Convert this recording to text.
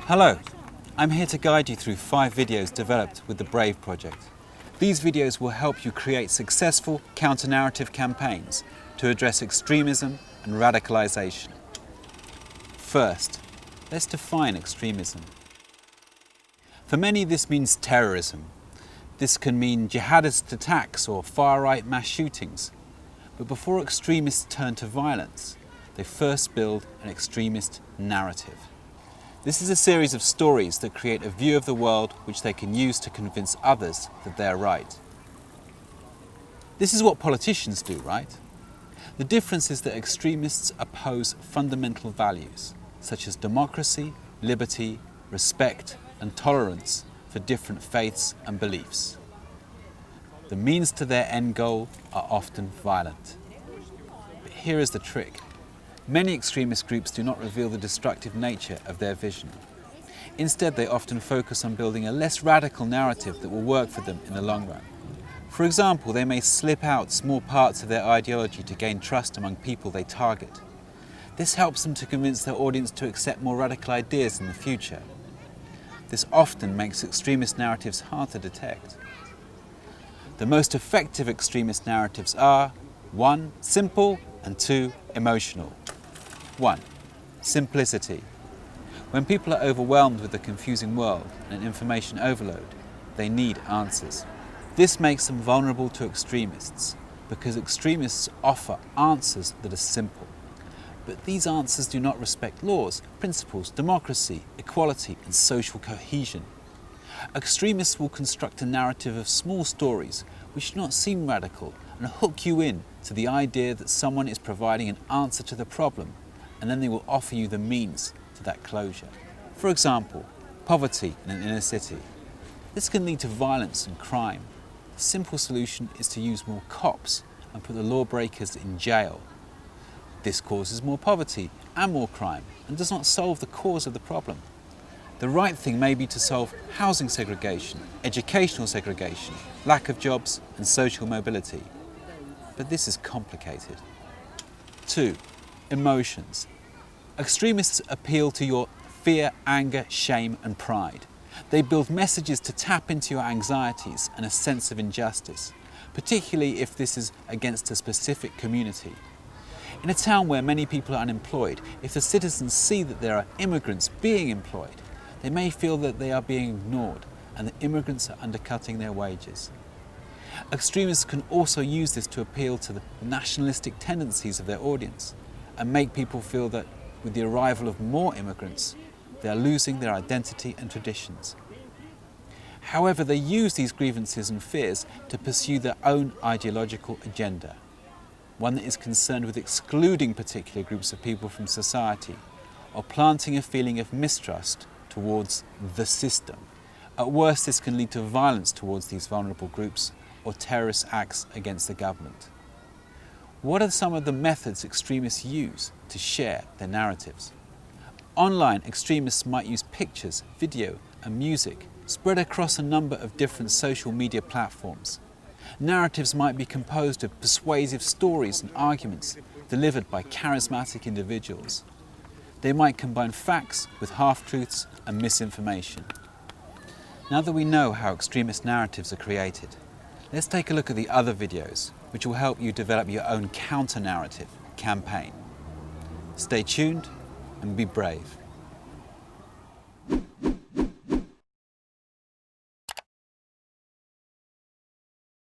Hello, I'm here to guide you through 5 videos developed with the Brave project. These videos will help you create successful counter-narrative campaigns to address extremism and radicalization. First, let's define extremism. For many, this means terrorism. This can mean jihadist attacks or far-right mass shootings. But before extremists turn to violence, they first build an extremist narrative. This is a series of stories that create a view of the world which they can use to convince others that they're right. This is what politicians do, right? The difference is that extremists oppose fundamental values, such as democracy, liberty, respect, and tolerance for different faiths and beliefs. The means to their end goal are often violent. But here is the trick. Many extremist groups do not reveal the destructive nature of their vision. Instead, they often focus on building a less radical narrative that will work for them in the long run. For example, they may slip out small parts of their ideology to gain trust among people they target. This helps them to convince their audience to accept more radical ideas in the future. This often makes extremist narratives hard to detect. The most effective extremist narratives are 1. Simple and 2. Emotional. 1. Simplicity. When people are overwhelmed with a confusing world and information overload, they need answers. This makes them vulnerable to extremists because extremists offer answers that are simple. But these answers do not respect laws, principles, democracy, equality, and social cohesion. Extremists will construct a narrative of small stories which do not seem radical and hook you in to the idea that someone is providing an answer to the problem, and then they will offer you the means to that closure. For example, poverty in an inner city. This can lead to violence and crime. The simple solution is to use more cops and put the lawbreakers in jail. This causes more poverty and more crime and does not solve the cause of the problem. The right thing may be to solve housing segregation, educational segregation, lack of jobs and social mobility. But this is complicated. 2. Emotions. Extremists appeal to your fear, anger, shame and pride. They build messages to tap into your anxieties and a sense of injustice, particularly if this is against a specific community. In a town where many people are unemployed, if the citizens see that there are immigrants being employed, they may feel that they are being ignored and that immigrants are undercutting their wages. Extremists can also use this to appeal to the nationalistic tendencies of their audience and make people feel that with the arrival of more immigrants, they are losing their identity and traditions. However, they use these grievances and fears to pursue their own ideological agenda, one that is concerned with excluding particular groups of people from society or planting a feeling of mistrust towards the system. At worst, this can lead to violence towards these vulnerable groups or terrorist acts against the government. What are some of the methods extremists use to share their narratives? Online, extremists might use pictures, video and music spread across a number of different social media platforms. Narratives might be composed of persuasive stories and arguments delivered by charismatic individuals. They might combine facts with half-truths and misinformation. Now that we know how extremist narratives are created, let's take a look at the other videos which will help you develop your own counter-narrative campaign. Stay tuned and be brave.